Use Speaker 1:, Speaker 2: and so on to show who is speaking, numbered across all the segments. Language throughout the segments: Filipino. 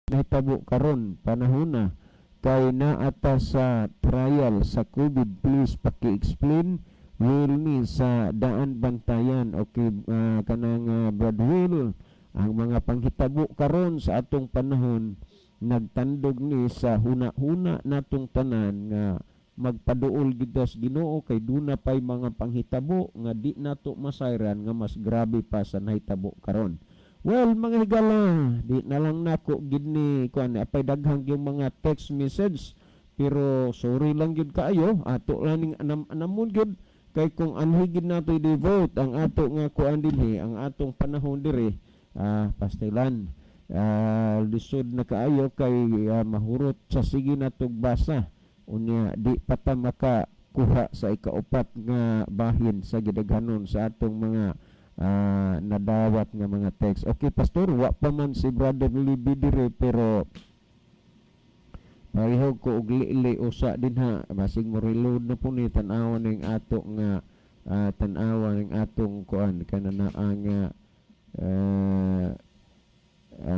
Speaker 1: nahitabo karon panahon na kay naata sa trial sa COVID. Please paki-explain Will ni sa daan bantayan. Okay, kanang Brad Will, ang mga panghitabo karon sa atong panahon nagtandog ni sa huna-huna natong tanan nga magpaduol gid sa Ginoo kay duna pay mga panghitabo nga di nato masayran nga mas grabe pa sa nahitabo karon. Well, mga higala, di na lang nako gid ni kuan apay daghang yung mga text message, pero sorry lang gid kaayo ato lang ning anamon gid kay kung anhigid nato i-devote ang ato nga kuan dinhi ang atong panahon diri pastilan lisod na kaayo kay mahurot sa sige natong basa unya di pata makakuha sa ikaupat nga bahin sa gidaghanon sa atong mga nadawat nga mga text. Okay, pastor, wa pa man si Brother Libby dire pero pareho ko og liili usa din ha basig mo reload na po ni tan-awa ning ato nga tan-awa ning atong kuan kanana ang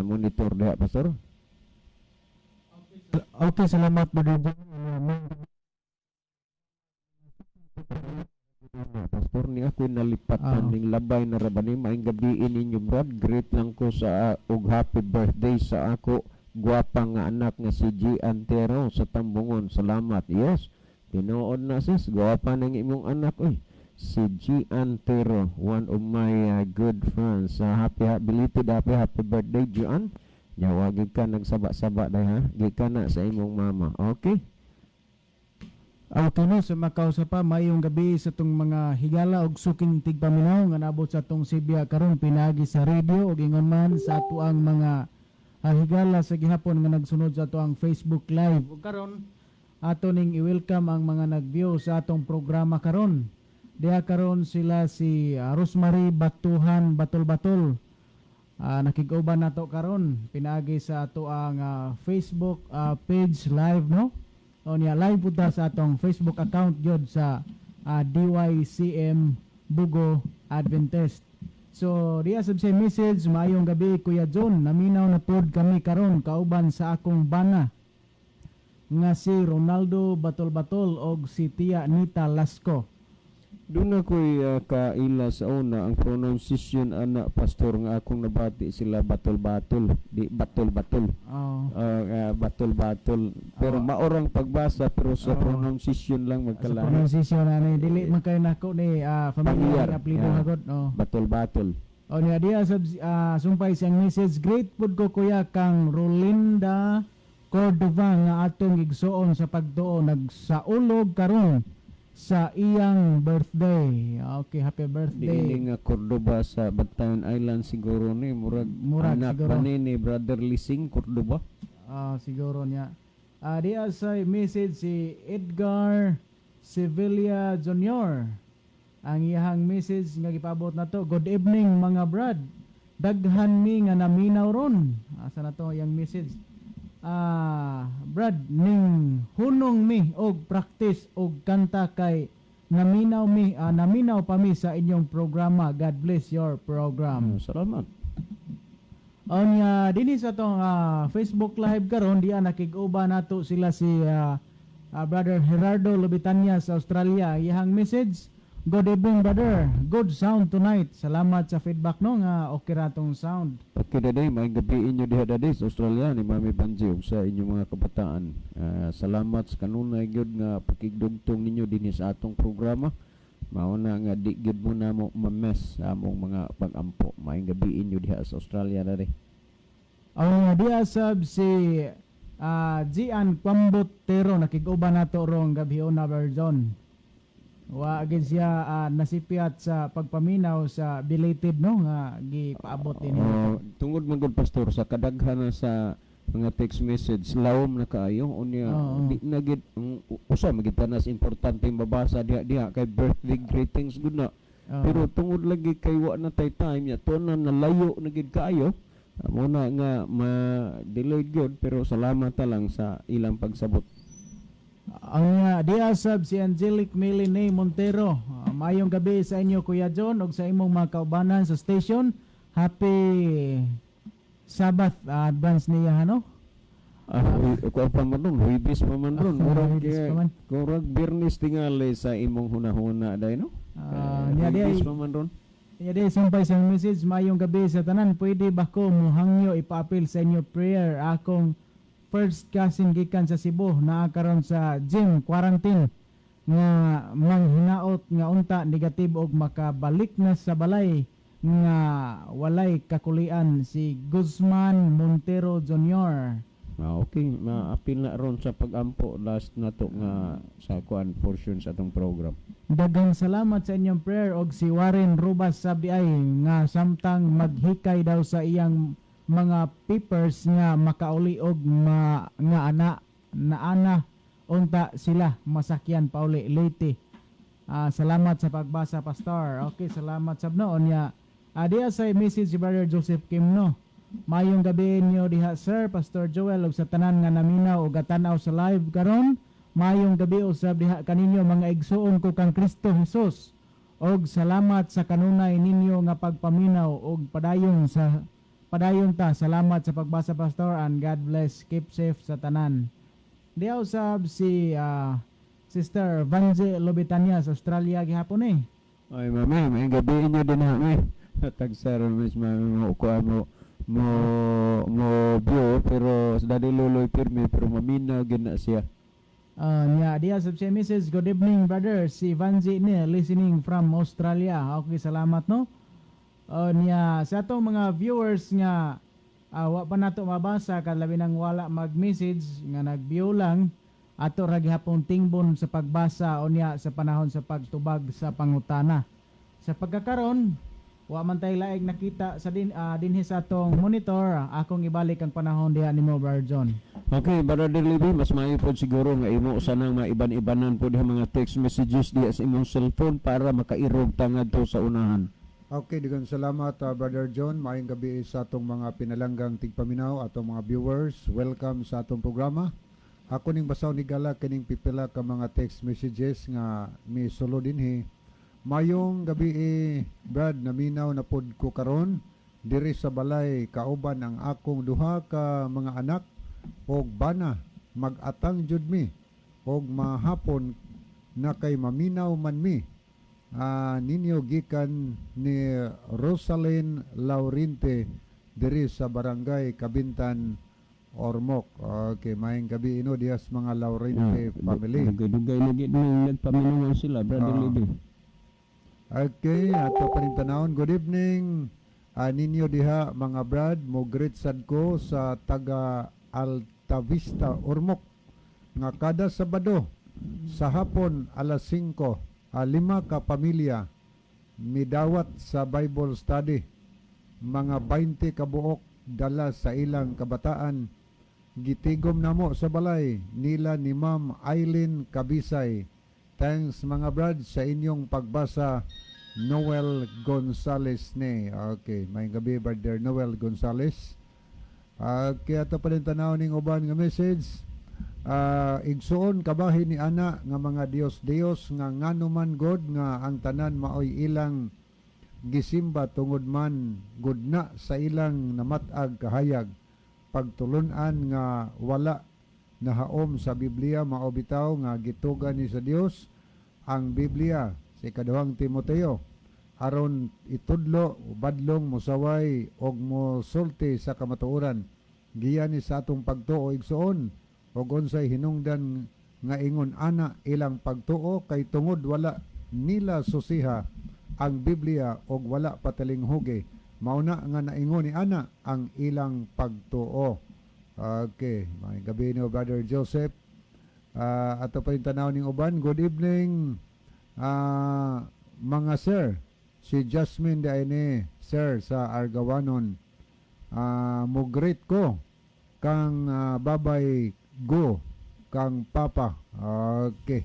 Speaker 1: monitor diha, pastor.
Speaker 2: Okay, salamat Brother
Speaker 1: Pastor, ni ako nalipatan ning labay na rabani. Maayong gabi ninyo, Brad. Great lang ko sa og happy birthday sa ako gwapa nga anak nga si G. Antero sa Tambungon. Salamat. Yes, tinuod na sis, gwapa nang imong anak si G. Antero, one of my good friends. Happy belated happy birthday, Gian. Nyawagid ka nagsaba-saba day ha. Gikan na sa imong mama. Okay?
Speaker 2: Okay no, sa Macau sa pa, mayong gabi sa tong mga higala og suking tigpaminaw nga nabot sa tong Sibya karon pinagi sa radio og ingon man sa ato ang mga higala sa gihapon nga nagsunod sa ato ang Facebook Live. Ug karon ato ning i-welcome ang mga nag-view sa atong programa karon. Diha karon sila si Rosemary Batuhan Batol-Batol. Nakig-uban nato karon pinagi sa ato ang Facebook page live no. O niya live po sa atong Facebook account jud sa DYCM Bugo Adventist. So diya sab say message, maayong gabi Kuya John, naminaw na pod kami karon kauban sa akong bana nga si Ronaldo Batol-Batol og si Tia Nita Lasco.
Speaker 1: Doon ako'y kaila sa una ang pronunciation ana pastor nga akong nabati sila batol-batol di batol-batol batol-batol pero maorang pagbasa pero sa pronunciation lang magkalahi
Speaker 2: sa pronunciation ani dili man kay nako ni familiar apelyido hagod
Speaker 1: batol-batol
Speaker 2: niya diya sumpay siyang message. Great pud ko kuya kang Rolinda Cordova nga atong igsuon sa pagtuo nagsaulog karon sa iyang birthday. Okay, happy birthday.
Speaker 1: Di nga Cordoba sa Batayon Island siguro ni murag anak
Speaker 2: siguro.
Speaker 1: Pa ni Brother Lising Cordoba.
Speaker 2: Siguro niya. Diya sa message si Edgar Sevilla Jr. Ang iyang message nga gipabot na to. Good evening mga brad. Daghan mi nga naminaw ron. Asa na to yung message? Brad ning hunong mi og practice og kanta kay naminaw pa mi sa inyong programa. God bless your program.
Speaker 1: Salamat.
Speaker 2: Onya dinhi sa tong Facebook live karon diya nakig-uba nato sila si Brother Gerardo Lobitanya sa Australia. Iyang message, good evening brother, good sound tonight. Salamat sa feedback no nga okay ra tong sound.
Speaker 1: Okay daday, may gabi inyo diha daday sa Australia ni Mami Banji ug sa inyong mga kabataan. Salamat sa kanunay gyud nga pakigdugtong ninyo dinhi sa atong programa. Mao na nga di gyud mo na mo ma-mess sa among mga pag-ampo. May gabi inyo diha sa Australia daday.
Speaker 2: Diya sab si Gian Kwambotero nakig-uban nato rong gabi na version. Wa agad siya nasipiat sa pagpaminaw sa belated no nga gipaabot din
Speaker 1: tungod man gud pastor sa kadaghan sa mga text message lawom na kaayo unya di na gid usa magitanas importante mabasa diha kay birthday greetings gud na pero tungod lagi kay wa na tay time ya tunan na layo na gid kaayo mo na nga ma-delayed gud pero salamat ta lang sa ilang pagsabot.
Speaker 2: Ang diasab si Angelic Meline Montero. Mayong gabi sa inyo Kuya John ug sa imong mga kaubanan sa station. Happy Sabbath advance niya no.
Speaker 1: Ko pa man ron, Huwebes pa man ron.
Speaker 2: Huwebes pa man.
Speaker 1: Kurang Birnis tingali sa imong hunahuna day no?
Speaker 2: Niya di
Speaker 1: Huwebes
Speaker 2: ay
Speaker 1: pa man ron.
Speaker 2: niya di sumpay sa message mayong gabi sa tanan. Pwede ba ko muhangyo ipa-appeal sa inyo prayer akong first cousin gikan sa Cebu naa karon sa gym quarantine nga manghinaot nga unta negative og makabalik na sa balay nga walay kakulian si Guzman Montero Jr.
Speaker 1: Okay, ma-appeal na ron sa pag-ampo last na to nga sa kuan portion sa atong program.
Speaker 2: Daghang salamat sa inyong prayer og si Warren Rubas sabi ay nga samtang maghikay daw sa iyang mga papers nga makauli og nga ana unta sila masakyan pauli Leyte. Salamat sa pagbasa pastor. Okay, salamat sabno nya. Diya sa message si Brother Joseph Kimno. Mayong gabi niyo diha Sir Pastor Joel ug sa tanan nga naminaw ug gatanaw sa live karon. Mayong gabi usab diha kaninyo mga igsuon ko kang Kristo Jesus. Og salamat sa kanunay ninyo nga pagpaminaw og padayon ta. Salamat sa pagbasa pastor and God bless. Keep safe sa tanan. Diha usab si Sister Vanje Lobetania sa Australia gihapon eh.
Speaker 1: Ay mami, may gabi inyo din ha mi. Tagsar mis mo kuan mo view pero dali luloy pirmi pero maminaw gina siya.
Speaker 2: Niya diya sa message, good evening brother, si Vanji ni listening from Australia. Okay, salamat no. Niya sa atong mga viewers nga wa pa nato mabasa kalabi nang wala mag-message nga nag-view lang ato ra gihapon tingbon sa pagbasa o niya sa panahon sa pagtubag sa pangutana. Sa pagkakaron wa man tay laig nakita sa dinhi sa atong monitor. Akong ibalik ang panahon diha nimo Brother John.
Speaker 1: Okay, Brother Libby, mas maayo po siguro nga imo usanang maiban-ibanan po diha mga text messages diha sa imong cellphone para makairog tangad to sa unahan.
Speaker 3: Okay, digan salamat Brother John. Maayong gabi sa atong mga pinalanggang tigpaminaw, atong mga viewers. Welcome sa atong programa. Ako ning basaw ni Gala kining pipila ka mga text messages nga mi sulo dinhi. Mayong gabi Brad, naminaw na pod ko karon diri sa balay kauban ang akong duha ka mga anak og bana mag-atang jud mi og mahapon na kay maminaw man mi. Ninyo gikan ni Rosalyn Laurente diri sa barangay Kabintan, Ormoc. Okay, maayong gabi ino dias mga Laurente family.
Speaker 1: Dugay lagi nagpaminawan sila Brother Libby.
Speaker 3: Okay, ato pa rin tanawon. Good evening ninyo diha mga brad. Mo greet sad ko sa taga Altavista, Ormoc nga kada Sabado sa hapon alas 5, 5 ka pamilya midawat sa Bible study. Mga 20 ka buok dala sa ilang kabataan. Gitigom namo sa balay nila ni Ma'am Eileen Kabisay. Thanks mga brad sa inyong pagbasa. Noel Gonzales ne. Okay, may gabi Brother Noel Gonzales. Kaya ito pa rin tanaw ning uban nga message. Igsuon kabahin ni ana nga mga Dios nga nganuman God nga ang tanan maoy ilang gisimba tungod man gudna sa ilang namatag kahayag. Pagtulunan nga wala nahaom sa Biblia mao bitaw nga gitugan ni sa Dios ang Biblia sa ikaduhang Timoteo aron itudlo badlong mosaway og mosulti sa kamatuoran giyan ni sa atong pagtuo igsuon og unsay hinungdan nga ingon ana ilang pagtuo kay tungod wala nila susiha ang Biblia og wala patalinghuge mao na nga naingon ni ana ang ilang pagtuo. Okay, may gabi ni Brother Joseph. Ato pa yung tanaw ning uban. Good evening mga sir. Si Jasmine Daine, sir, sa Argawanon. Mugreet ko kang babay go kang papa. Okay.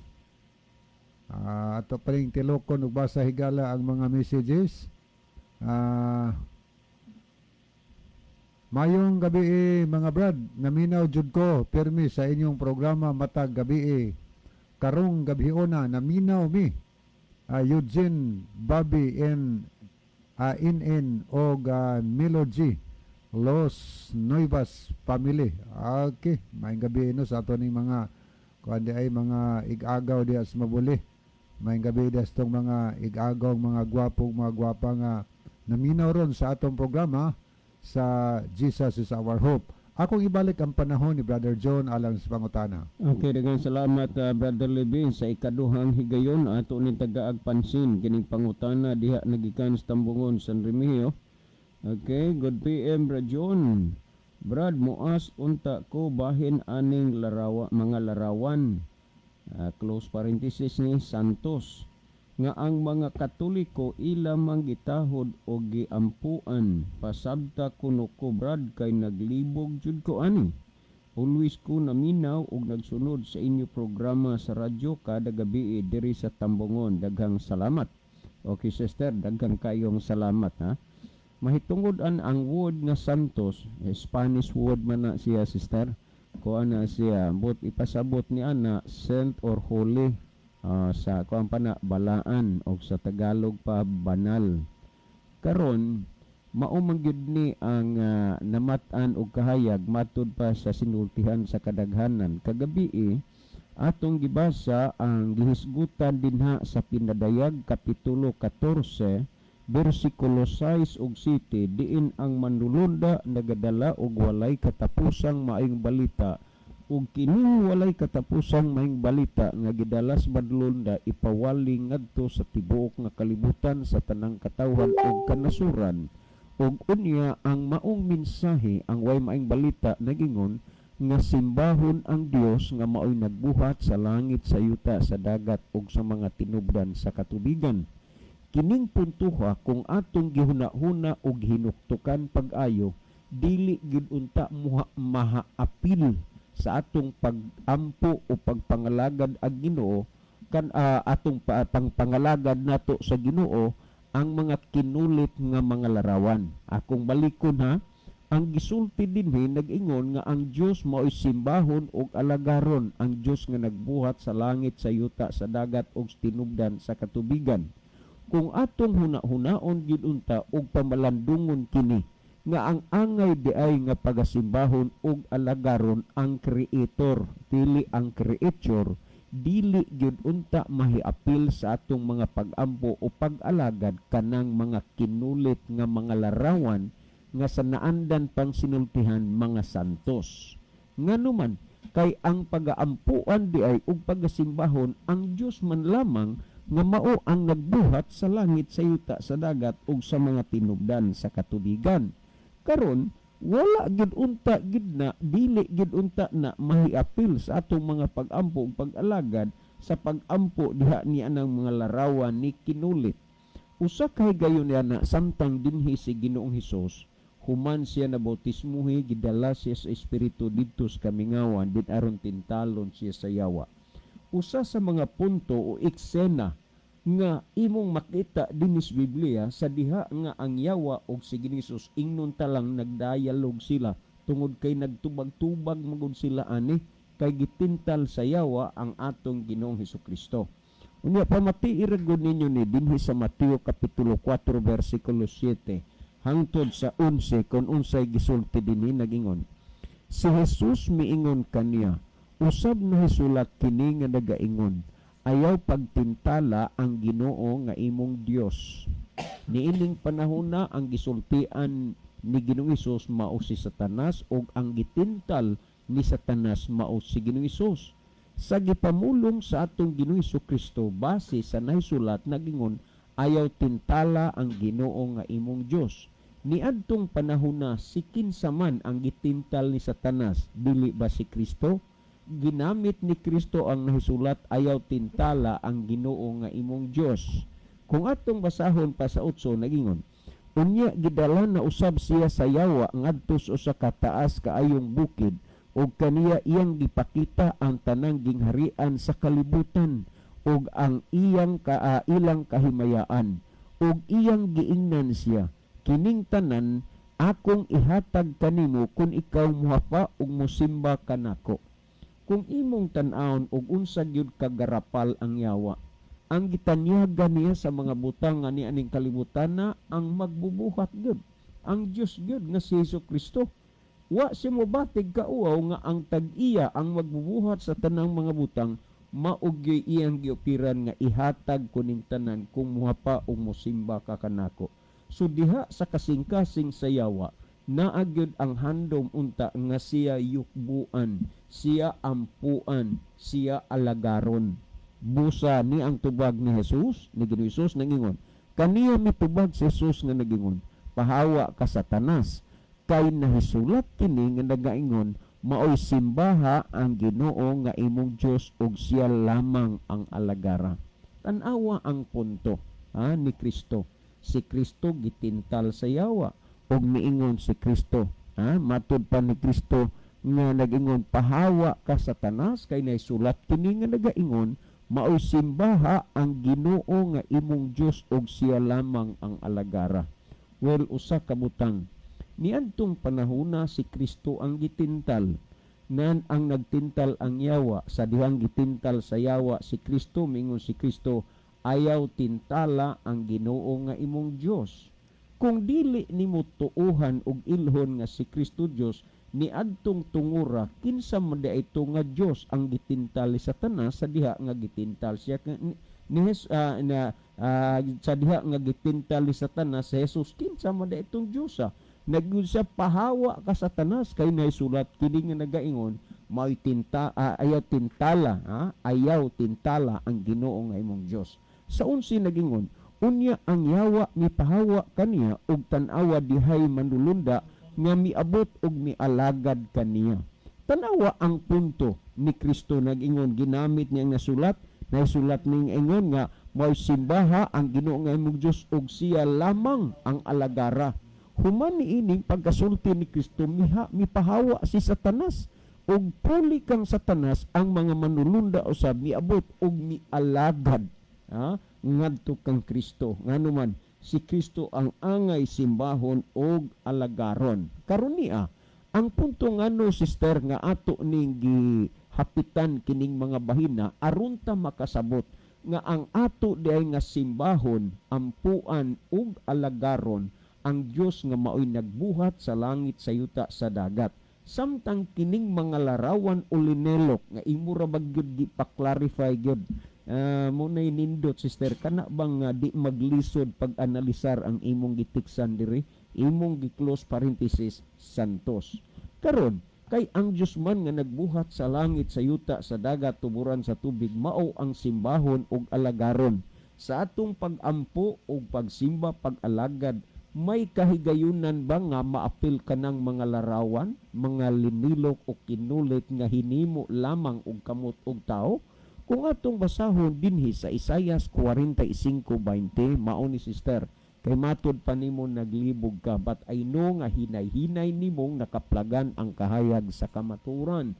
Speaker 3: Ato pa rin tilokon ug basa higala ang mga messages. Mayong gabi mga brad, naminaw jud ko pirmi sa inyong programa matag gabi karong gabiona naminaw mi Eugene, Bobby and in og Melody Los Nuevas family. Okay, maayong gabi no sa ato ning mga kuan di ay mga igagaw diha sa Mabuli. Maayong gabi diha sa tong mga igagaw, mga gwapa nga naminaw ron sa atong programa sa Jesus is Our Hope. Akong ibalik ang panahon ni Brother John alang sa pangutana.
Speaker 1: Okay, daghang salamat Brother Levi sa ikaduhang higayon ato ni tagaag pansin kining pangutana diha nagikan sa Tambungon, San Remigio. Okay, good PM Brad John. Brad, muas unta ko bahin aning mga larawan. Close parenthesis ni Santos. Nga ang mga Katoliko ilamang gitahod o giampuan pasabta kuno ko Brad kay naglibog jud ko ani. Always ko naminaw og nagsunod sa inyo programa sa radyo kada gabi diri sa Tambungon. Daghang salamat. Okay sister, daghang kayong salamat ha. Mahitungod ang word nga Santos, Spanish word man na siya sister. Kuan na siya, but ipasabot ni ana saint or holy. Sa kuan pa na balaan o sa Tagalog pa banal. Karon mao man gyud ni ang namatan og kahayag matud pa sa sinultihan sa kadaghanan. Kagabi atong gibasa ang gihisgutan dinha sa Pinadayag kapitulo 14 bersikulo 6 ug 7 diin ang manlulunda nagadala og walay katapusang maayong balita ug kining walay katapusang maayong balita nga gidalas madlunda ipawali ngadto sa tibuok nga kalibutan sa tanang katawhan ug kanasuran ug unya ang maong mensahe ang way maayong balita nagingon nga simbahon ang Dios nga maoy nagbuhat sa langit, sa yuta, sa dagat ug sa mga tinubdan sa katubigan. Kining puntuha kung atong gihuna-huna ug hinuktukan pag-ayo dili gid unta mahaapil sa atong pag-ampo o pagpangalagad ang Ginoo kan atong pangpangalagad nato sa Ginoo ang mga kinulit nga mga larawan. Akong balikon ha, ang gisulti dinhi nag-ingon nga ang Dios mao'y simbahon ug alagaron, ang Dios nga nagbuhat sa langit, sa yuta, sa dagat ug tinubdan sa katubigan. Kung atong huna-hunaon gid unta og pamalandungon kini nga ang angay diay nga pagasimbahon ug alagaron ang creator dili ang creature, dili gyud unta mahiapil sa atong mga pag-ampo o pag-alagad kanang mga kinulit nga mga larawan nga sa naandan pang sinultihan mga santos. Nganuman kay ang pag-aampuan diay ug pagasimbahon ang Dios man lamang nga mao ang nagbuhat sa langit, sa yuta, sa dagat ug sa mga tinubdan sa katubigan. Karon wala gid unta gid na dili gid unta na mahiapil sa atong mga pag-ampo ug pag-alagad sa pag-ampo diha ni anang mga larawan ni kinulit. Usa kay gayon na samtang dinhi si Ginoong Hesus human siya na bautismuhi, gidala siya sa espiritu didto sa kamingawan din aron tintalon siya sa yawa. Usa sa mga punto o eksena nga imong makita dinhi sa Biblia sa diha nga ang yawa og si Hesus ingnon talang nagdialog sila tungod kay nagtubag-tubag magud sila ani kay gitintal sa yawa ang atong Ginoong Hesukristo. Unya pamati iragod ninyo ni dinhi sa Mateo kapitulo 4 bersikulo 7 hangtod sa 11 kun unsay gisulti dinhi nagingon. Si Jesus miingon kaniya, usab na hisulat kini nga nagaingon, ayaw pagtintala ang Ginoo nga imong Dios. Niining panahon na ang gisultian ni Ginoong Hesus mao si Satanas ug ang gitintal ni Satanas mao si Ginoong Hesus. Sa gipamulong sa atong Ginoong Hesukristo base sa nahisulat nagingon, ayaw tintala ang Ginoo nga imong Dios. Niadtong panahon na si kinsa man ang gitintal ni Satanas, dili ba si Kristo? Ginamit ni Kristo ang nahisulat, ayaw tintala ang Ginoo nga imong Dios. Kung atong basahon pa sa 8 nagingon, unya gidala na usab siya sa yawa ngadto sa usa ka taas kaayong bukid ug kaniya iyang gipakita ang tanang gingharian sa kalibutan ug ang ilang kahimayaan ug iyang giingnan siya, kining tanan akong ihatag kanimo kung ikaw muhapa ug mosimba kanako. Kung imong tan-awon og unsa gyud kagarapal ang yawa, ang gitanyagan niya sa mga butang nga ni aning kalibutan na ang magbubuhat gyud. ang Dios gyud nga si Hesukristo. Wa siya mobatig kauaw nga ang tag-iya ang magbubuhat sa tanang mga butang maugyoy iyang giupiran nga ihatag kuning tanan kung muhapa o mosimba ka kanako. So diha sa kasing-kasing sayawa naagyod ang handom unta nga siya yukbuan, siya ampuan, siya alagaron. Busa ni ang tubag ni Jesus, ni Ginoong Hesus nangingon, kaniya mitubag si Jesus nga nagingon, pahawa ka Satanas, kay nahisulat kini nga nagaingon, maoy simbaha ang Ginoo nga imong Dios ug siya lamang ang alagara. Tan-awa ang punto ni Kristo. Si Kristo gitintal sa yawa ug miingon si Kristo. Matud pa ni Kristo nga nagingon, pahawa ka Satanas, kay nahisulat kini nga nagaingon, maoy simbaha ang Ginoo nga imong Dios ug siya lamang ang alagara. Well, usa ka butang. Niadtong panahona si Kristo ang gitintal. Nan ang nagtintal ang yawa, sa dihang gitintal sa yawa si Kristo, mingon si Kristo, ayaw tintala ang Ginoo nga imong Dios. Kung dili nimo tuuhan og ilhon nga si Kristo Dios, niadtong tungura kinsa man ito nga Dios ang gitintal ni Satanas sa diha nga gitintal siya sa diha nga gitintal ni Satanas sa Jesus, kinsa man itong Dios nagud siya, pahawa ka Satanas, kay naisulat kini nga nagaingon, ayaw tintala ang Ginoo nga imong Dios. Sa unsi nagingon, unya ang yawa mipahawa kaniya ug tan-awa dihay manulunda nga miabot ug mialagad kaniya. Tanawa ang punto ni Kristo nagingon, ginamit niya ang naisulat ning ingon nga mao simbaha ang Ginoo nga imong Dios ug siya lamang ang alagara. Human niining pagkasulti ni Kristo, mipahawa si Satanas ug puli kang Satanas ang mga manulunda usab miabot ug mialagad ngadto kang Kristo. Nganuman si Kristo ang angay simbahon ug alagaron. Karon niya ang punto ngano, sister, nga ato ning gihapitan kining mga bahina aron ta makasabot nga ang ato diay nga simbahon, ampuan ug alagaron ang Dios nga maoy nagbuhat sa langit, sa yuta, sa dagat. Samtang kining mga larawan o linelok nga imo ra bagyud gipa-clarify gyud. Munay nindot, sister, kana bang di maglisod pag-analisar ang imong gitiksan diri, imong gi-close parenthesis santos. Karon kay ang Dios man nga nagbuhat sa langit, sa yuta, sa dagat, tuburan sa tubig, mao ang simbahon ug alagaron. Sa atong pag-ampo ug pagsimba, pag-alagad, may kahigayunan ba nga maapil ka ng mga larawan, mga linilok o kinulit nga hinimo lamang og kamot og tao? Kung atong basahon dinhi sa Isaias 45:20, mao ni sister, kay matud pa nimo naglibog ka, but I know nga hinay-hinay nimong nakaplagan ang kahayag sa kamaturan.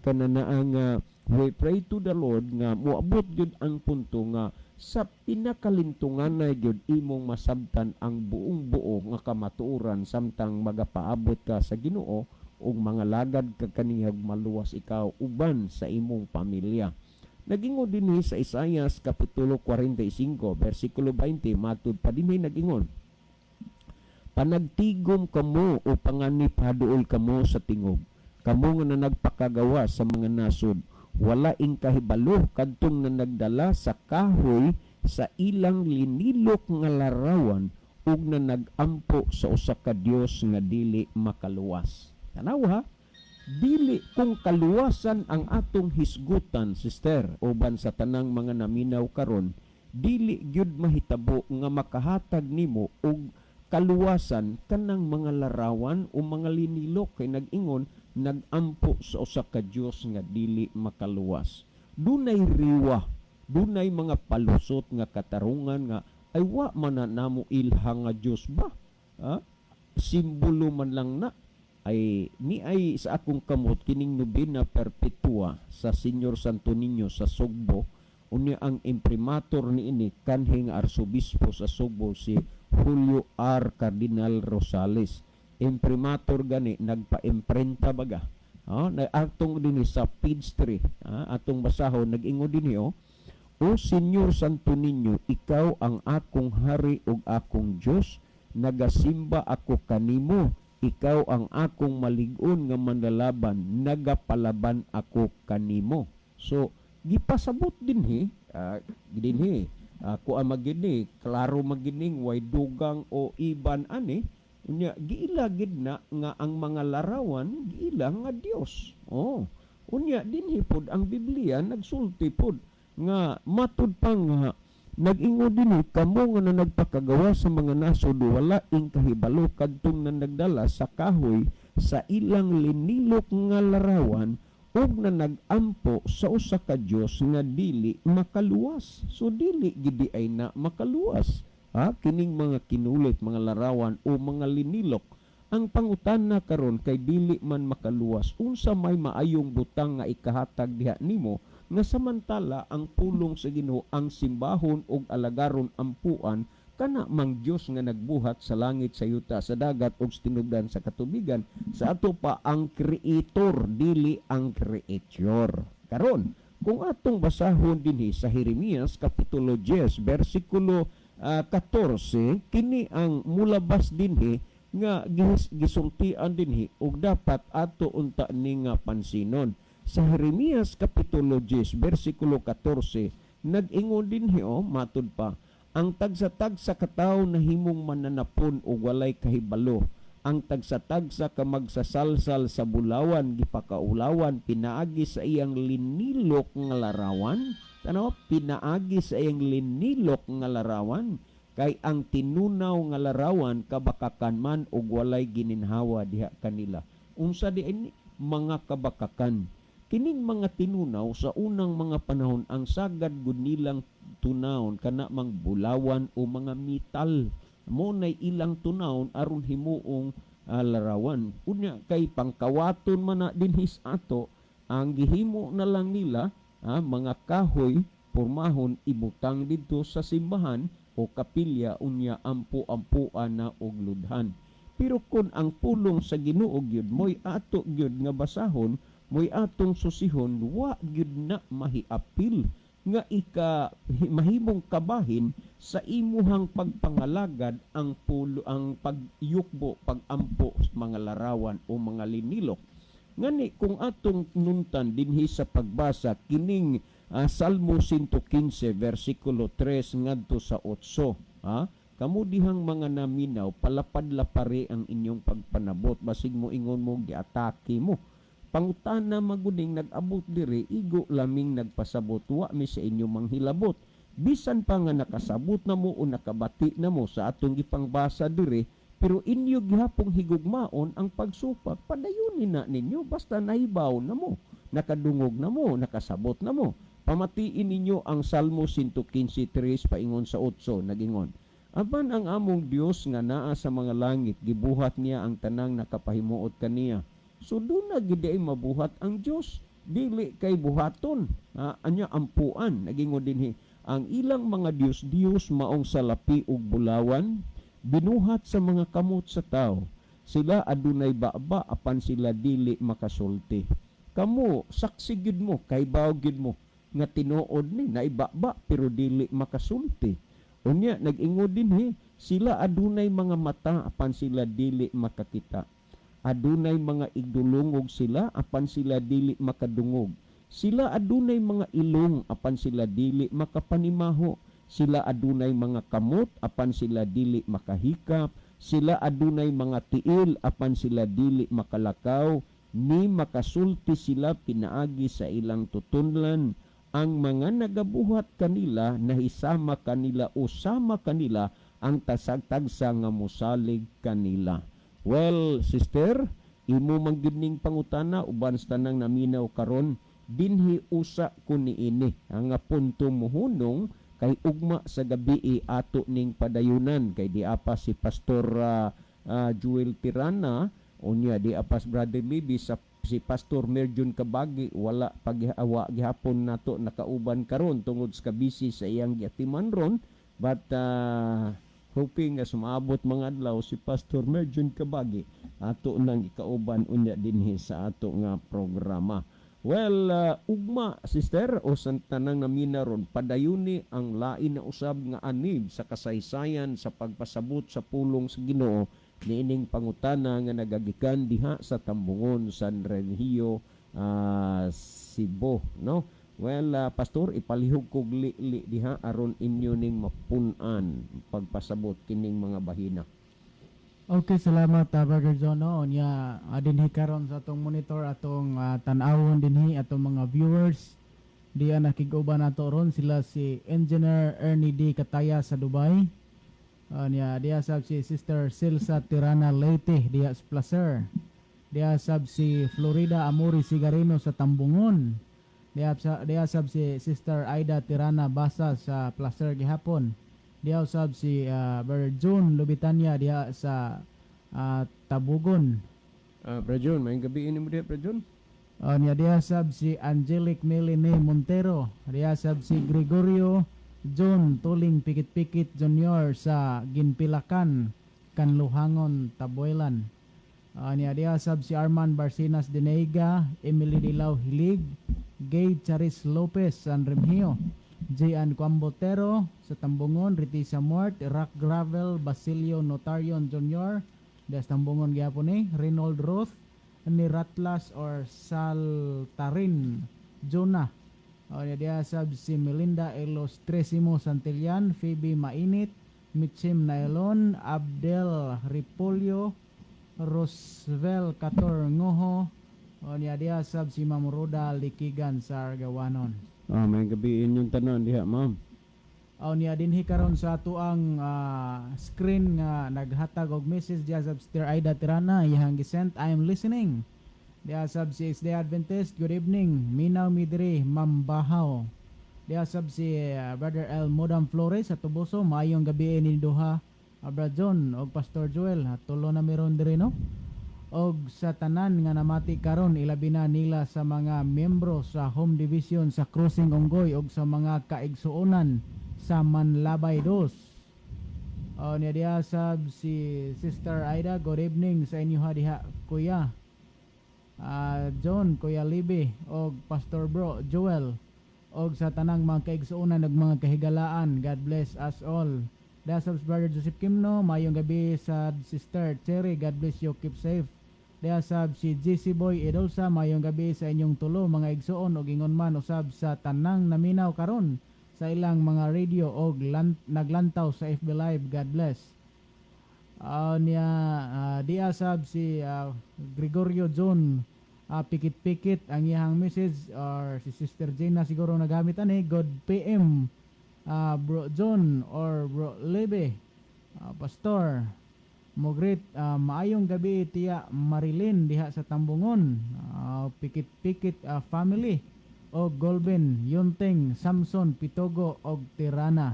Speaker 1: Kananaang we pray to the Lord nga moabot gyud ang punto nga sa pinakalintungan na gyud imong masabtan ang buong-buo nga kamatuoran samtang magapaabot ka sa Ginoo ug mga lagad ka kaniyag maluwas ikaw uban sa imong pamilya. Nagingon dinhi sa Isaias kapitulo 45 bersikulo 20, matud pa dinhi nagingon, panagtigom kamo o panganib haduol kamo sa tingog, kamo nga nagpakagawa sa mga nasod, wala ing kahibalo kadtong na nagdala sa kahoy sa ilang linilok nga larawan ug na nagampo sa usa ka Dios nga dili makaluwas. Tanaw dili kung kaluwasan ang atong hisgutan, sister, uban sa tanang mga naminaw karon, dili gyud mahitabo nga makahatag nimo og kaluwasan kanang mga larawan o mga linilok, kay nag-ingon nagampo sa usa ka Dios nga dili makaluwas. Dunay riwa, dunay mga palusot nga katarungan nga ay wa man na namo ilha nga Dios ba? Simbolo man lang na ay ni ay sa akong kamot kining nobena perpetua sa Senyor Santo Niño sa Sugbo, unya ang imprimatur niini kanhing arsobispo sa Sugbo si Julio R. Cardinal Rosales. Imprimatur gani nagpa-imprenta baga. Atong dinhi sa page 3, atong basahon nag-ingon dinhi o Senyor Santo Niño, ikaw ang akong hari ug akong Dios, nagasimba ako kanimo, ikaw ang akong malig-on nga manlalaban, nagapalaban ako kanimo. So gipasabot dinhi kuan magini klaro magining way dugang o iban ani unya giila gid na nga ang mga larawan giila nga Dios. Unya dinhi pod ang Biblia nagsulti pod nga matud pa nga nag-ingo dinhi kamo nga na nagpakagawa sa mga nasod wala ing kahibalo kadtong na nagdala sa kahoy sa ilang linilok nga larawan ug na nag-ampo sa usa ka Dios nga dili makaluwas. So dili gidi ay na makaluwas. Kining mga kinulit, mga larawan o mga linilok, ang pangutana karon kay dili man makaluwas. Unsa may maayong butang nga ikahatag diha nimo nga samantala ang pulong sa Ginoo ang simbahon ug alagaron ampuan kana mang Dios nga nagbuhat sa langit, sa yuta, sa dagat ug tinubdan sa katubigan. Sa ato pa ang creator dili ang creature. Karon kung atong basahon dinhi sa Jeremias kapitulo 10 bersikulo 14 kini ang mulabas dinhi nga gisultian dinhi ug dapat ato unta ni nga pansinon. Sa Jeremias kapitulo 10 bersikulo 14 nag-ingon dinhi matud pa, ang tagsa-tagsa ka tawo nahimong mananapon ug walay kahibalo. Ang tagsa-tagsa ka magsasalsal sa bulawan gipakaulawan pinaagi sa iyang linilok nga larawan. Pinaagi sa iyang linilok nga larawan kay ang tinunaw nga larawan kabakakan man ug walay gininhawa diha kanila. Unsa di ini mga kabakakan? Kining mga tinunaw sa unang mga panahon ang sagad gud nilang tunawon kana mang bulawan o mga metal mo nay ilang tunawon aron himuong larawan. Unya kay pangkawaton man na dinhis ato ang gihimo na lang nila mga kahoy pormahon ibutang didto sa simbahan o kapilya unya ampo-ampuan na og ludhan. Pero kun ang pulong sa Ginoo gyud moy ato gyud nga basahon, mo'y atong susihon, wa gyud na mahiapil nga mahimong kabahin sa imuhang pagpangalagad ang pagyukbo, pagampo sa mga larawan o mga linilok. Ngani kung atong nuntan dinhi sa pagbasa kining Salmo 115 versikulo 3 ngadto sa 8, kamu dihang mga naminaw palapad-lapari ang inyong pagpanabot basig mo ingon mo giatake mo. Pangutana maguning nag-abot diri igo laming nagpasabot wa mi sa inyo manghilabot. Bisan pa nga nakasabot na mo o nakabati na mo sa atong gipangbasa diri, pero inyo gihapong higugmaon ang pagsupak. Padayunin na ninyo basta nahibaw na mo, nakadungog na mo, nakasabot na mo. Pamatiin ninyo ang Salmo 115:3 paingon sa 8 nagingon. Apan ang among Dios nga naa sa mga langit gibuhat niya ang tanang nakapahimuot kaniya. So doon na gid ay mabuhat ang Dios, dili kay buhaton. Anya ampuan nagingon dinhi ang ilang mga Dios maong salapi ug bulawan binuhat sa mga kamot sa tao. Sila adunay baba apan sila dili makasulti. Kamo saksi gid mo kay baw gid mo nga tinuod ni naibaba pero dili makasulti. Unya nag-ingod dinhi sila adunay mga mata apan sila dili makakita. Adunay mga igdulungog sila apan sila dili makadungog. Sila adunay mga ilong apan sila dili makapanimaho. Sila adunay mga kamot apan sila dili makahikap. Sila adunay mga tiil apan sila dili makalakaw. Ni makasulti sila pinaagi sa ilang tutunlan. Ang mga nagabuhat kanila nahisama kanila o sama kanila ang tasag-tagsa nga mosalig kanila. Well, sister, imo manggibning pangutana uban sa tanang naminaw karon dinhi usa ko niini ang punto mohunong kay ugma sa gabi ato ning padayunan kay di apa si Pastor Joel Tirana unya di apas Brother Libby sa si Pastor Merjun Kabagi wala paghawa gihapon nato nakauban karon tungod sa kabisi sa iyang giatiman ron but hoping nga sumabot mga adlaw si Pastor Merjun Kabagi ato nang ikauban unya dinhi sa ato nga programa. Well, ugma sister o sa tanang namina ron padayuni ang lain na usab nga anib sa kasaysayan sa pagpasabot sa pulong sa Ginoo niining pangutana nga nagagikan diha sa Tambungon, San Remigio, Cebu, no? Well, pastor, ipalihog kog li diha aron inyo ning mapun-an pagpasabot kining mga bahina.
Speaker 2: Okay, salamat Brother John. No, nya dinhi karon sa atong monitor atong tan-awon dinhi atong mga viewers. Diya nakig-uban nato ron sila si Engineer Ernie D. Kataya sa Dubai. Nya diya sab si Sister Silsa Tirana Leyte diya sa Placer. Diya sab si Florida Amori Sigarino sa Tambungon. Diya sab si Sister Aida Tirana Basa sa Placer gihapon. Diya usab si Brother June Lubitanya diya sa Tabugon.
Speaker 1: Brother John, may gabi ini mo diha, Brother John?
Speaker 2: Niya diya sab si Angelic Meline Montero. Diya sab si Gregorio John Tuling Pikit-Pikit Jr. sa Ginpilakan, Kanluhangon, Tabuelan. Niya diya sab si Arman Barcinas Deneiga, Emily Dilaw Hilig, Gay Charis Lopez San Remigio, J.An. Quambotero sa Tambungon, Ritisa Mort, Rock Gravel, Basilio Notarion Jr. Des Tambungon gyapon ni Reynold Roth, ni Ratlas or Saltarin Jonah. Dia sab si Melinda Elos Tresimo Santillan, Phoebe Mainit, Mitchim Nailon, Abdel Ripolio, Rosvel Kator Ngoho. Dia sab si Ma'am Roda Likigan sa Argawanon.
Speaker 1: May gabi inyong tanan diha, ma'am.
Speaker 2: Niya dinhi karon sa atuang screen nga naghatag og message diya sa Sister Aida Tirana iyang gisent, I am listening. Diya sab si Day Adventist, good evening. Minaw midiri mambahaw. Diya sab si Brother El Modam Flores sa Tubuso, maayong gabi ni duha. Brother John og Pastor Joel, tulo na meron diri no. Og sa tanan nga namati karon ilabi na nila sa mga miyembro sa Home Division sa Cruising Onggoy og sa mga kaigsuonan sa Manlabay 2. Niya diha sab si Sister Aida, good evening sa inyo diha kuya John, Kuya Libby og Pastor Bro Joel og sa tanang mga kaigsuonan ug mga kahigalaan, God bless us all. Diha sab Brother Joseph Kimno, mayong gabi sa Sister Cherry, God bless you, keep safe. Diha sab si GC Boy Edolsa, mayong gabi sa inyong tulo mga igsuon og ingon man usab sa tanang naminaw karon sa ilang mga radio og naglantaw sa FB Live, God bless. Diha sab si Gregorio John Pikit-Pikit ang iyang message, or si Sister Gina siguro nagamit ani, good PM Bro John or Bro Lebe, Pastor Mogrit, maayong gabi tiya Marilyn diha sa Tambungon, Pikit-Pikit family og Golben, Yunteng, Samson, Pitogo og Tirana.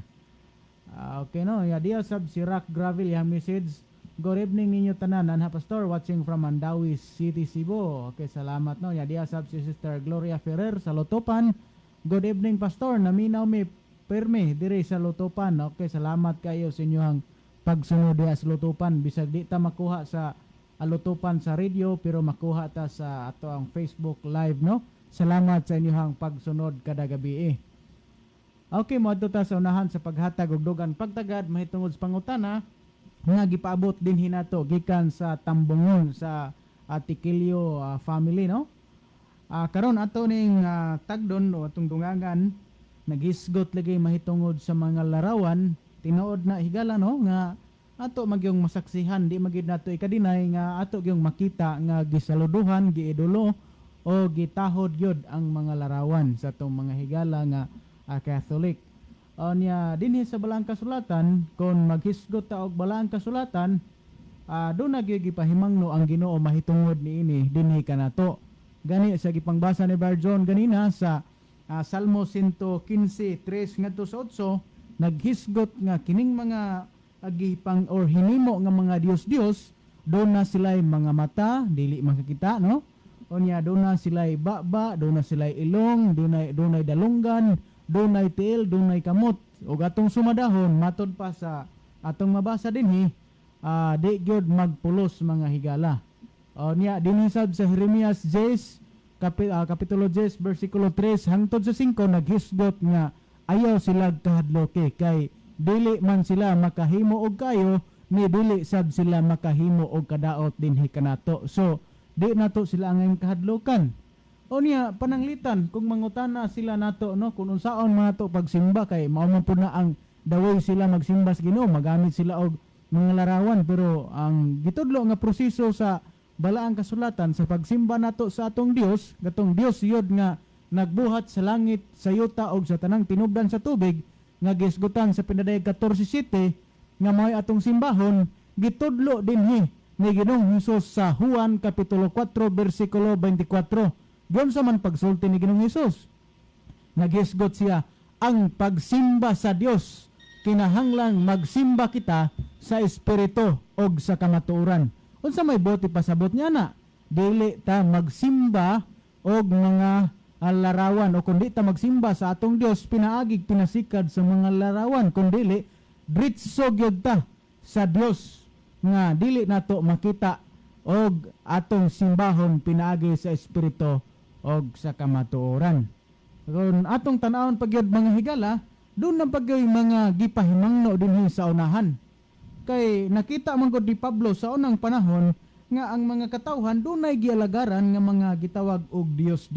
Speaker 2: Okay no, diha sab si Rock Gravel yang message, good evening ninyo tanan, anha Pastor, watching from Mandawi City, Cebu. Okay, salamat no. Diha sab si Sister Gloria Ferrer sa Lutopan, good evening Pastor, naminaw mi perme diri sa Lutopan. Okay, salamat kayo sa inyong pagsunod diha sa Lutopan. Bisag di ta makuha sa Lutopan sa radio, pero makuha ta sa ato ang Facebook Live no. Salamat sa inyong pagsunod kada gabi. Okay, moadto ta sa unahan sa paghatag og dugan pagtagad mahitungod sa pangutana nga gipaabot din hinato gikan sa Tambungon sa Tikilio family no. Karon ato ning tagdon o atong dungangan, nagisgot lagi mahitungod sa mga larawan tinuod na higala no nga ato magyong masaksihan, di magid nato ikadinay nga ato gyung makita nga gisaluduhan, giidolo o gitahod yod ang mga larawan sa itong mga higala nga Catholic. Niya dinhi sa Balaang Kasulatan, kung maghisgot ta og Balaang Kasulatan, doon nagigipahimangno ang Ginoo mahitungod niini dinhi kanato. Gani sa gipangbasa ni Brother John ganina sa Salmo 115:3 ngadto sa 8, naghisgot nga kining mga agipang or hinimo nga mga Dios doon na sila'y mga mata dili makakita no. Onya doon sila'y baba, doon sila'y ilong, doon dalunggan, doon tiil, doon kamot. O atong sumadahon, matod pa sa atong mabasa dinhi, di gyud magpulos mga higala. Onya dinhi sab sa Jeremias 10 Kapitulo 10 bersikulo 3 hangtod sa 5 naghisgot nga ayaw sila kahadloke kay dili man sila makahimo og kayo ni dili sad sila makahimo og kadaot dinhi kanato. So di nato sila ang kahadlokan. O niya pananglitan kung mangutana sila nato no kung unsaon man nato pagsimba kay mao man pud na ang the way sila magsimba sa Ginoo, magamit sila og mga larawan, pero ang gitudlo nga proseso sa balaang kasulatan sa pagsimba nato sa atong Dios, gatong Dios yod nga nagbuhat sa langit, sa yuta og sa tanang tinubdan sa tubig nga gisgutan sa pinadayag 14:7 nga mao'y atong simbahon, gitudlo dinhi ni Ginoong Hesus sa Juan kapitulo 4 bersikulo 24. Diyon sa man pagsulti ni Ginoong Hesus, naghisgot siya, ang pagsimba sa Dios kinahanglang magsimba kita sa espiritu og sa kamatuoran. Unsa may buti pasabot niya na, dili ta magsimba og mga larawan, o kundi ta magsimba sa atong Dios pinaagig pinasikad sa mga larawan, kundi diretso gyud ta sa Dios nga dili nato makita og atong simbahon pinaagi sa espiritu og sa kamatuoran. Kung atong tan-awon pagyud mga higala, doon na pagyoy mga gipahimangno dinhi sa unahan. Kay nakita man gud ni Pablo sa unang panahon nga ang mga katawhan dunay gialagaran nga mga gitawag og Dios.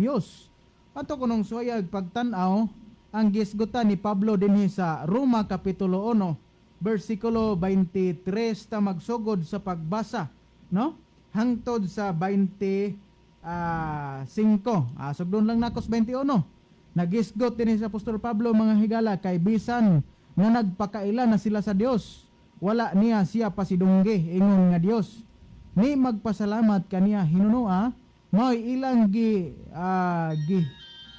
Speaker 2: Ato kunong suwayag pagtan-aw ang gisgutan ni Pablo dinhi sa Roma kapitulo 1 bersikulo 23 ta magsugod sa pagbasa, no? Hangtod sa 25. Sugdon lang nakos 21. Nagisgot dinhi sa Apostol Pablo mga higala kay bisan nga nagpakailan na sila sa Dios, wala niya siya pasidungge ingon nga Dios. Ni magpasalamat kaniya hinunua, mo'y ilang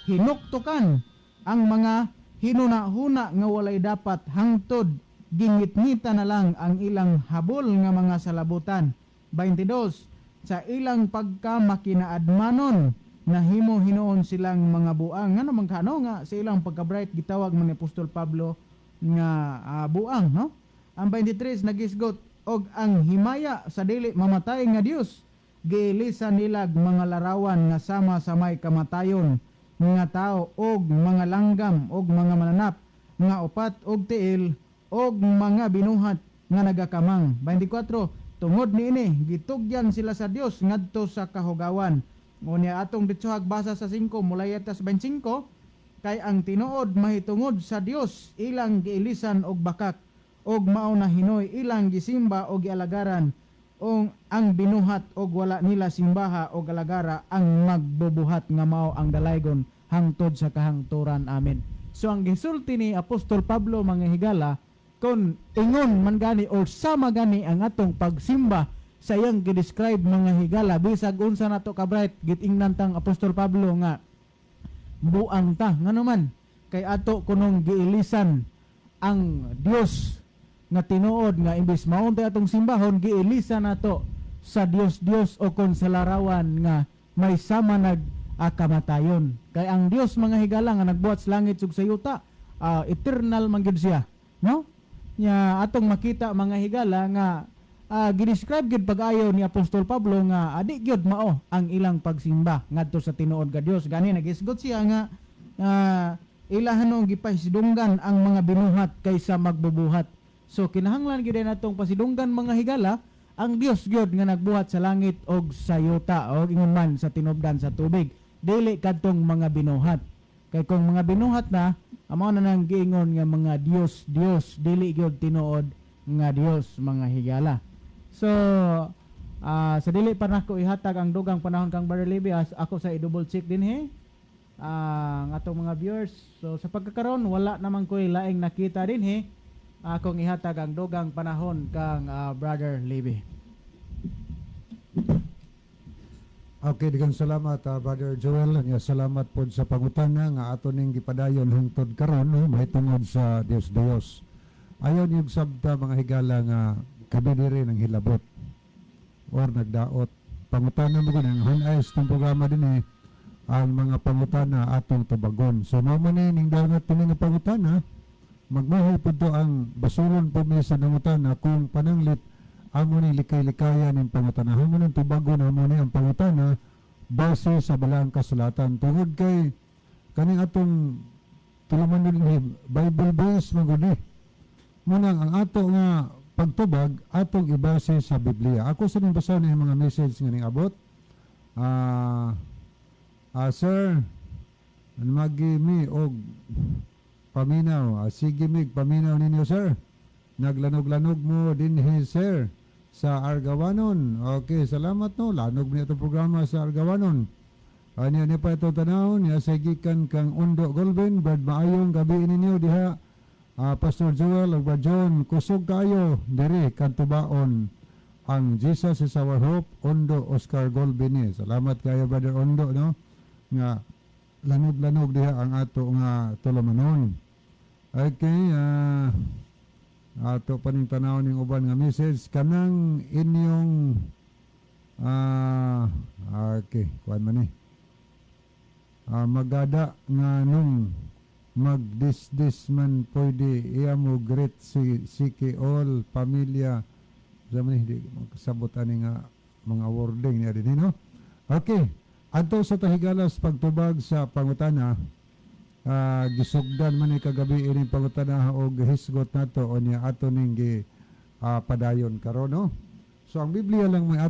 Speaker 2: hinuktukan ang mga hinuna-huna nga walay dapat hangtod gingit-ngita na lang ang ilang habol nga mga salabutan. 22. Sa ilang pagkamakinaadmanon nahimo hinuon silang mga buang. Nga naman kano nga sa ilang pagka-bright gitawag man ni Apostol Pablo nga buang, no? Ang 23 nagisgot og ang himaya sa dili mamatay nga Dios giilisan nilag mga larawan nga sama sa may kamatayon mga tao og mga langgam og mga mananap nga upat og tiil og mga binuhat nga nagakamang. 24 tungod niini gitugyan sila sa Dios ngadto sa kahugawan. Unya atong ditsuhag basa sa 5 mulay tas 25 kay ang tinuod mahitungod sa Dios ilang giilisan og bakak og mao na hinoy ilang gisimba og gialagaran o ang binuhat og wala nila simbaha og alagara ang magbubuhat nga mao ang dalaygon hangtod sa kahangturan. Amen. So ang gisulti ni Apostol Pablo mga higala, kung ingon man gani or sama gani ang atong pagsimba sa iyang gidescribe mga higala, bisag unsa nato ka-bright gitingnan tang Apostol Pablo nga buang ta ngano man kay ato kunong giilisan ang Dios nga tinuod nga imbis maunta atong simbahon giilisan nato sa Dios o kon sa larawan nga may sama kamatayon. Kay ang Dios mga higala nga nagbuhat sa langit ug sa yuta, eternal man gid siya, no? Nya atong makita mga higala nga gidescribe gid pag-ayo ni Apostol Pablo nga adi gyud mao ang ilang pagsimba ngadto sa tinuod ka Dios. Gani nagisgot siya nga ilahanong gipasidunggan ang mga binuhat kaysa magbubuhat. So kinahanglan gid natong pasidunggan mga higala ang Dios gyud nga nagbuhat sa langit og sa yuta o ingon man sa tinubdan sa tubig, dili kadtong mga binuhat. Kay kung mga binuhat na amo na nang giingon nga mga Dios dili gyud tinuod nga Dios mga higala. So sa dili pa nako ihatag ang dugang panahon kang Brother Levi, ako sa i-double check dinhi ang atong mga viewers. So sa pagkakaron wala naman ko'y laing nakita dinhi. Akong ihatag ang dugang panahon kang Brother Levi.
Speaker 3: Okay, digang salamat Brother Joel. Salamat po sa pangutana nga ato ning gipadayon hangtod karon mahitungod sa Dios. Ayon yung sabta mga higala nga kabidiri ng hilabot or nagdaot. Pangutana mo ganun, hanayos itong programa din ang mga pangutana atong tubagon. So naman ning dagat po nga pangutana, magmahay po to ang basulon po may sa nangutana kung pananglit amo ni likay-likayan ng pangutana. Hamo ng tubagon amo ni ang pangutana base sa balang kasulatan tungod kay kaning atong tuluman ni Bible based magudi munang ang ato nga pagtubag atong ibase sa Biblia. Ako sa nang basa ng mga message nga ning abot. Sir, magimi og paminaw. Sige mig paminaw ninyo sir. Naglanog-lanog mo dinhi sir sa Argawanon. Okay, salamat no. Lanog niya itong programa sa Argawanon. Ano pa ito tanawon, niya sagikan kang Undo Golben, Brad maayong gabi ninyo diha. Pastor Joel ug Brad John, kusog kayo diri kantubaon ang Jesus is our hope, Undo Oscar Golben. Salamat kayo Brother Undo no. Nga lanog-lanog diha ang ato nga tulumanon. Okay, ato pa ning tanaw ning uban nga message kanang inyong okay, kuan man magada nga nung magdisdis man pwede iya mo great si all pamilya sa man hindi makasabot ani nga mga wording niya din no. Okay, adto sa tahigalas pagtubag sa pangutana. Gisugdan man ni kagabi ining pangutana og hisgot nato o niya ato ning padayon karon no. So ang Biblia lang may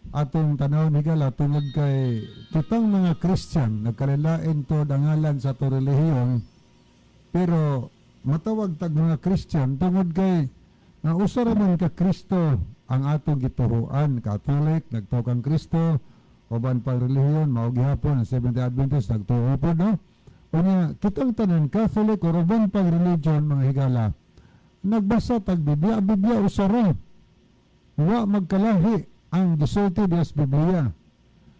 Speaker 3: atong tanaw higala tungod kay kitang mga Christian nagkalilain to dangalan sa to relihiyon pero matawag tag mga Christian tungod kay usa ra man ka Kristo ang atong gituhuan. Catholic nagtuo kang Kristo, uban pang relihiyon mao gihapon ang Seventh-day Adventist nagtuo po no. Unya kitang tanan Catholic o uban pang religion mga higala nagbasa tag Biblia usa ra. Wa magkalahi ang gisulti dias Biblia.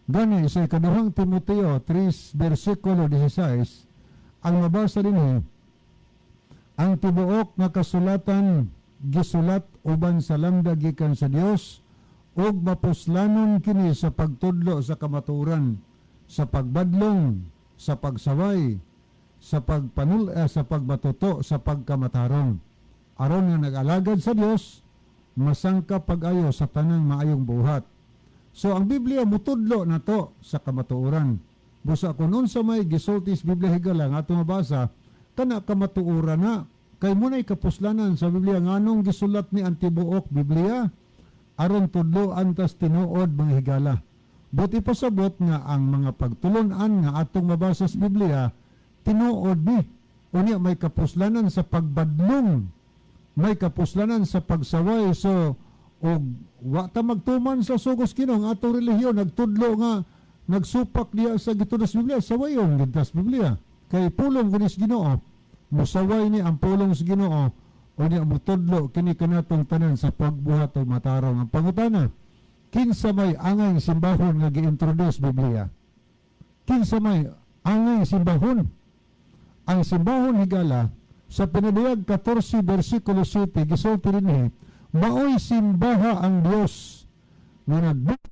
Speaker 3: Gani sa ikaduhang Timoteo 3 versikulo 16 ang mabasa dinhi ang tibuok nga kasulatan gisulat uban sa lamda gikan sa Dios ug mapuslanon kini sa pagtudlo sa kamatuoran, sa pagbadlong, sa pagsaway, sa sa pagmatuto, sa pagkamatarong. Aron nga nag-alagad sa Dios, masangka pag-ayo sa tanang maayong buhat. So ang Biblia mutudlo na to sa kamatuoran. Busa kung unsa may gisultis Biblia higala nga atong mabasa, kana kamatuoran na. Kay munay kapuslanan sa Biblia nganong gisulat ni ang tibuok Biblia aron tudlo antas tinuod mga higala. Buti pasabot nga ang mga pagtulon-an nga atong mabasa sa Biblia tinuod ni. Unya may kapuslanan sa pagbadlong, may kapuslanan sa pagsaway. So og wa ta magtuman sa sugos Ginoo atong relihiyon nagtudlo nga nagsupak diya sa gitudas Biblia sawayon gitas Biblia kay pulong kunis Ginoo musaway ni ang pulong sa Ginoo o niya mutudlo kini kanatong tanan sa pagbuhat o matarong. Ang pangutana, kinsa may angay simbahon nga gi-introduce Biblia? Kinsa may angay simbahon? Ang simbahon higala sa pinadayag 14 versikulo 7 gisulti dinhi maoy simbaha ang Dios nga nagbuhat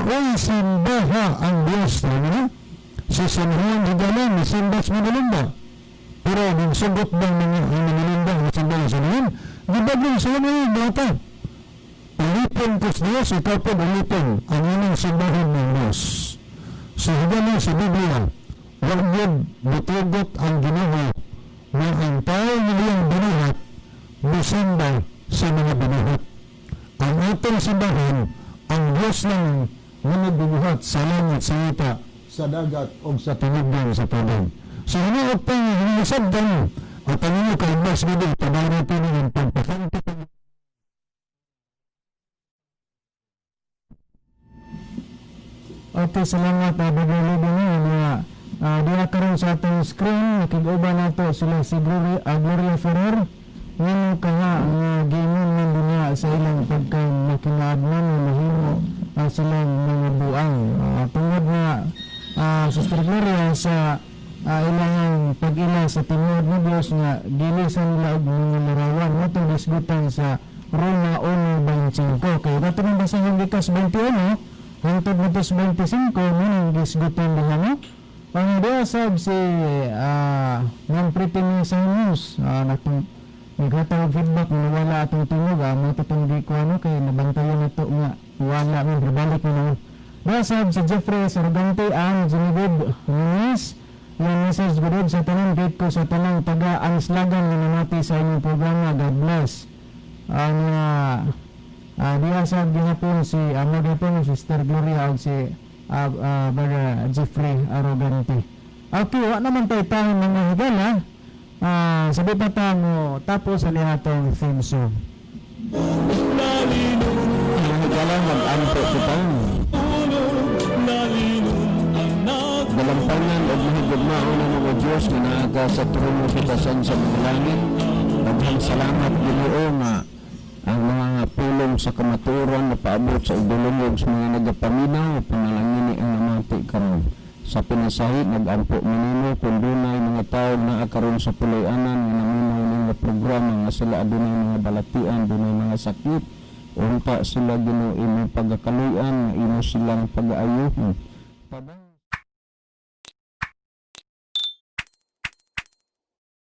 Speaker 4: maoy simbaha ang Diyos na si San Juan Higalan na simba sa Manilumba. Pero nagsugot ng mga Manilumba na simba sa Juan, gibagong sa mga bata. Ulipon ko sa Diyos, ikaw po ulipon ang inyong simbahan ng Diyos. Sa Higalan sa Biblia, huwag yun bitugot ang Ginoo na ang tao nilang binuhat, musimba sa mga binuhat. Ang atong simbahan, ang Diyos lang mga binuhat sa langit, sa ita, sa dagat, o sa tinigdan sa tubig. So, hinaot pang hinasabdan at ang inyo kaibas gini, tabay natin ang pagpakanta.
Speaker 2: Okay, salamat Brother Lubin nga diya karon sa atong screen nakig-uban nato sila si Gloria Ferrer ngano kaha nga gingon man dinya sa ilang pagka-makinaadman o mahimo silang mga buang tungod nga Sister Gloria sa ilang pag-ila sa tingod ni Dios nga gilisan nila og mga larawan mo itong disgutan sa Roma 1:25 kay dato nang basahin Lukas 21 hangtod na 25 nang gisgutan diha no ang sab si ng pretty sa news natong naghatag feedback na wala atong tingog mo tutong di ko ano kay nabantayan nato nga wala man balik na sab si Jeffrey Sargante ang Ginigod Luis yung message gudod sa tanang gate ko sa tanang taga Anslagan nga namati sa inyong programa. God bless diya sa gihapon si magapon si Sister Gloria o si Brother Jeffrey Arrogante. Okay, wa naman tayo mga higala sabi pa tayo mo tapos sa lihatong theme song.
Speaker 1: Mga higala mag-ampo kita dalampangan o mahigugmaon ng mga Diyos na naaga sa trono kitasan sa mga langit. Daghang salamat Ginoo nga ang mga pulong sa kamaturan na paabot sa idulungog sa mga nagapaminaw panalangini ang namati karon sa pinasahit nag-ampo minimo kung dunay mga tao na karon sa puloy-anan nga naminaw ng programa nga sila adunay mga balatian dunay mga sakit unta sila Ginoo imo pagakaluyan nga imo silang pag-aayuhon.